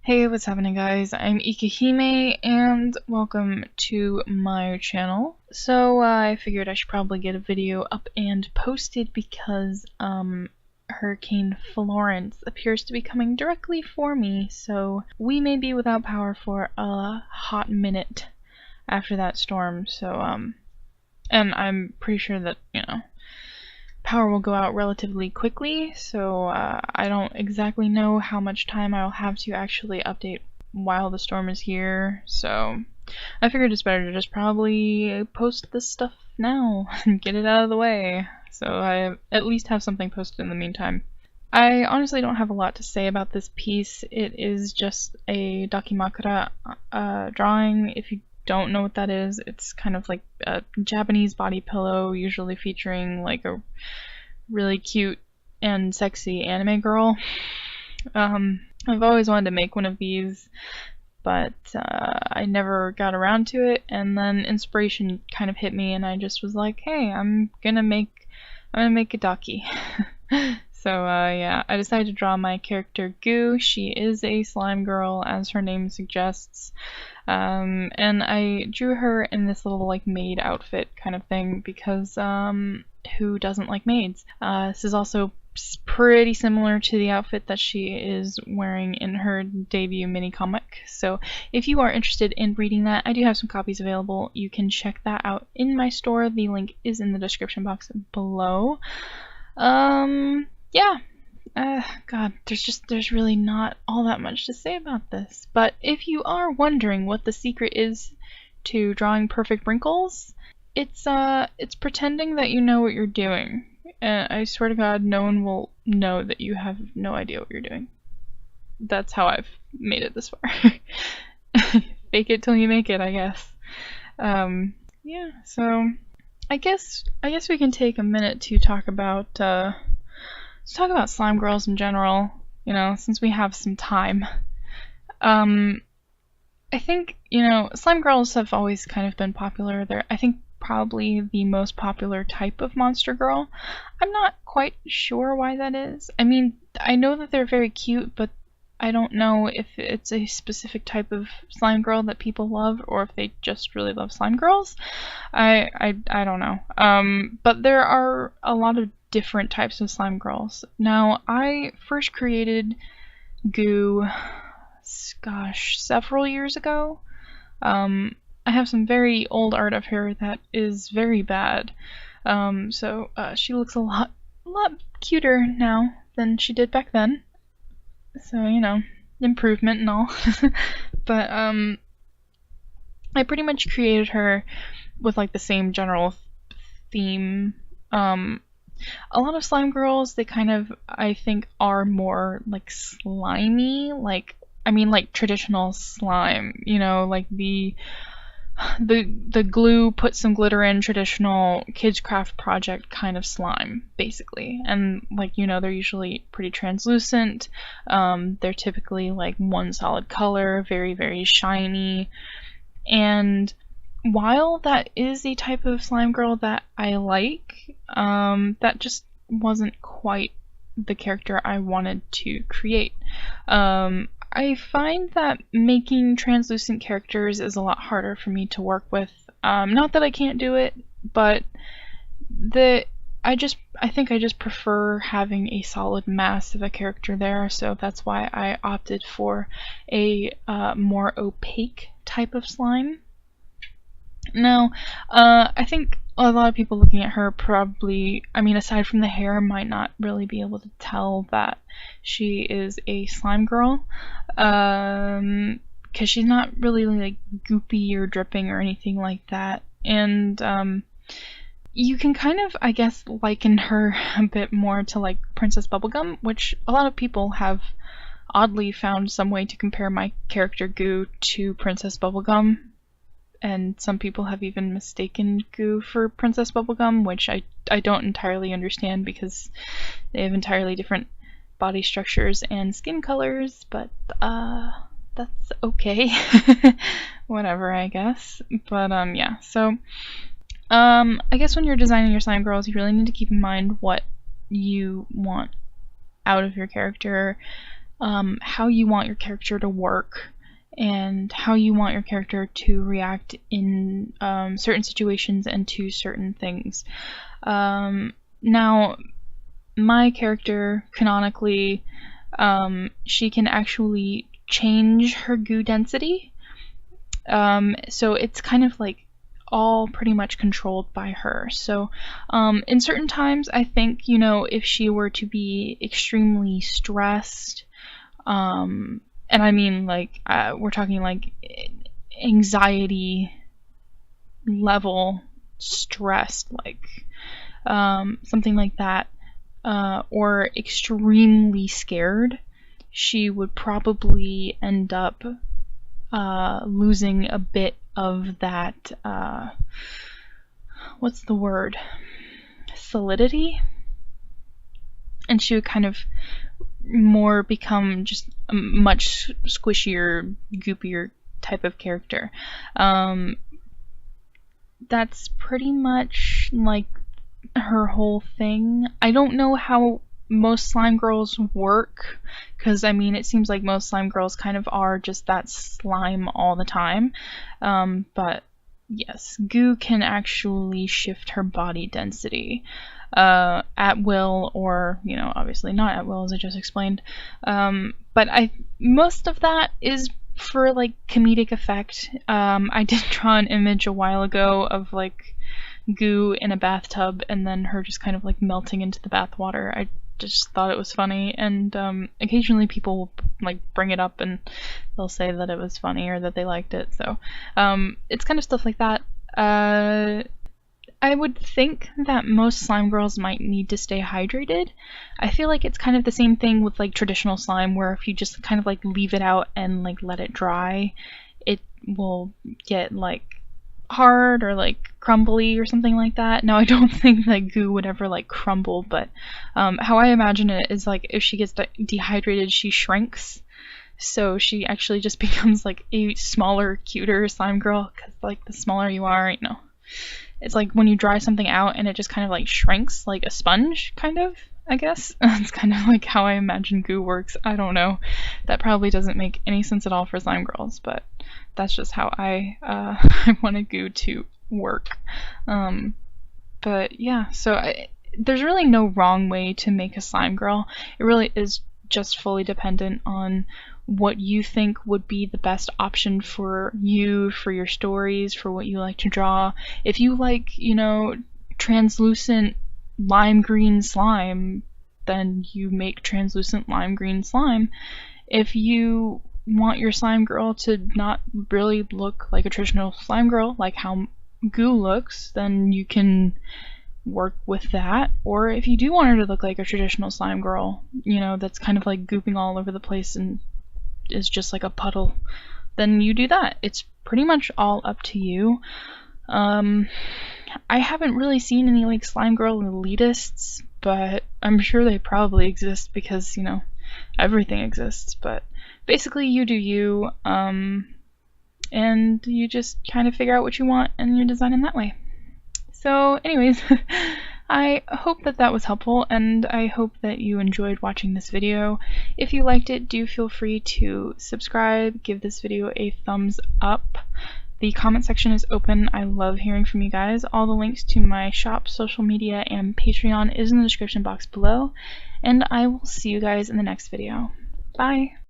Hey, what's happening guys? I'm ika.himee and welcome to my channel. So I figured I should probably get a video up and posted because Hurricane Florence appears to be coming directly for me, so we may be without power for a hot minute after that storm. So and I'm pretty sure that, power will go out relatively quickly, so I don't exactly know how much time I'll have to actually update while the storm is here, so I figured it's better to just probably post this stuff now and get it out of the way, so I at least have something posted in the meantime. I honestly don't have a lot to say about this piece. It is just a Dakimakura drawing. If you don't know what that is, it's kind of like a Japanese body pillow, usually featuring like a really cute and sexy anime girl. I've always wanted to make one of these, but I never got around to it, and then inspiration kind of hit me and I just was like, hey, I'm gonna make a Daki. So yeah, I decided to draw my character Goo. She is a slime girl, as her name suggests. And I drew her in this little like maid outfit kind of thing because who doesn't like maids? This is also pretty similar to the outfit that she is wearing in her debut mini comic. So if you are interested in reading that, I do have some copies available. You can check that out in my store. The link is in the description box below. Yeah. God, there's really not all that much to say about this. But if you are wondering what the secret is to drawing perfect wrinkles, it's pretending that you know what you're doing. And I swear to God, no one will know that you have no idea what you're doing. That's how I've made it this far. Fake it till you make it, I guess. Yeah, so I guess we can take a minute to talk about slime girls in general, since we have some time. I think, slime girls have always kind of been popular. They're, I think, probably the most popular type of monster girl. I'm not quite sure why that is. I mean, I know that they're very cute, but I don't know if it's a specific type of slime girl that people love, or if they just really love slime girls. I don't know. But there are a lot of different types of slime girls. Now, I first created Goo, gosh, several years ago. I have some very old art of her that is very bad. So she looks a lot cuter now than she did back then. So, improvement and all. But I pretty much created her with like the same general theme. A lot of slime girls, they kind of, I think, are more like slimy, like traditional slime, like the glue, put some glitter in, traditional kids craft project kind of slime, basically. And they're usually pretty translucent. They're typically like one solid color, very, very shiny. And while that is a type of slime girl that I like, that just wasn't quite the character I wanted to create. I find that making translucent characters is a lot harder for me to work with. Not that I can't do it, but I think I just prefer having a solid mass of a character there, so that's why I opted for a more opaque type of slime. Now, I think a lot of people looking at her probably, aside from the hair, might not really be able to tell that she is a slime girl, because she's not really like goopy or dripping or anything like that. And you can kind of, I guess, liken her a bit more to like Princess Bubblegum, which a lot of people have oddly found some way to compare my character Goo to Princess Bubblegum. And some people have even mistaken Goo for Princess Bubblegum, which I don't entirely understand because they have entirely different body structures and skin colors, but that's okay. Whatever, I guess. But yeah, so I guess when you're designing your slime girls, you really need to keep in mind what you want out of your character. how you want your character to work and how you want your character to react in certain situations and to certain things. Now, my character, canonically, she can actually change her goo density. So it's kind of like all pretty much controlled by her. So in certain times, I think, you know, if she were to be extremely stressed, and I mean like we're talking like anxiety level stressed, like something like that, or extremely scared, she would probably end up losing a bit of that, what's the word? Solidity? And she would kind of more become just a much squishier, goopier type of character. That's pretty much like her whole thing. I don't know how most slime girls work, because I mean it seems like most slime girls kind of are just that slime all the time, but yes, goo can actually shift her body density at will, or, you know, obviously not at will, as I just explained, but most of that is for like comedic effect. I did draw an image a while ago of like goo in a bathtub and then her just kind of like melting into the bath water. I just thought it was funny, and occasionally people will like bring it up and they'll say that it was funny or that they liked it, so it's kind of stuff like that. I would think that most slime girls might need to stay hydrated. I feel like it's kind of the same thing with like traditional slime, where if you just kind of like leave it out and like let it dry, it will get like hard or like crumbly or something like that. Now, I don't think that goo would ever like crumble, but how I imagine it is like if she gets dehydrated, she shrinks, so she actually just becomes like a smaller, cuter slime girl, because like the smaller you are, you know, it's like when you dry something out and it just kind of like shrinks like a sponge, kind of, I guess. That's kind of like how I imagine goo works. I don't know. That probably doesn't make any sense at all for slime girls, but that's just how I wanted goo to work. But yeah, so there's really no wrong way to make a slime girl. It really is just fully dependent on what you think would be the best option for you, for your stories, for what you like to draw. If you like, you know, translucent lime green slime, then you make translucent lime green slime. If you want your slime girl to not really look like a traditional slime girl, like how goo looks, then you can work with that. Or if you do want her to look like a traditional slime girl, you know, that's kind of like gooping all over the place and is just like a puddle, then you do that. It's pretty much all up to you. I haven't really seen any like slime girl elitists, but I'm sure they probably exist because, you know, everything exists. But basically you do you, and you just kind of figure out what you want and you design in that way. So anyways, I hope that that was helpful, and I hope that you enjoyed watching this video. If you liked it, do feel free to subscribe, give this video a thumbs up. The comment section is open. I love hearing from you guys. All the links to my shop, social media, and Patreon is in the description box below, and I will see you guys in the next video. Bye!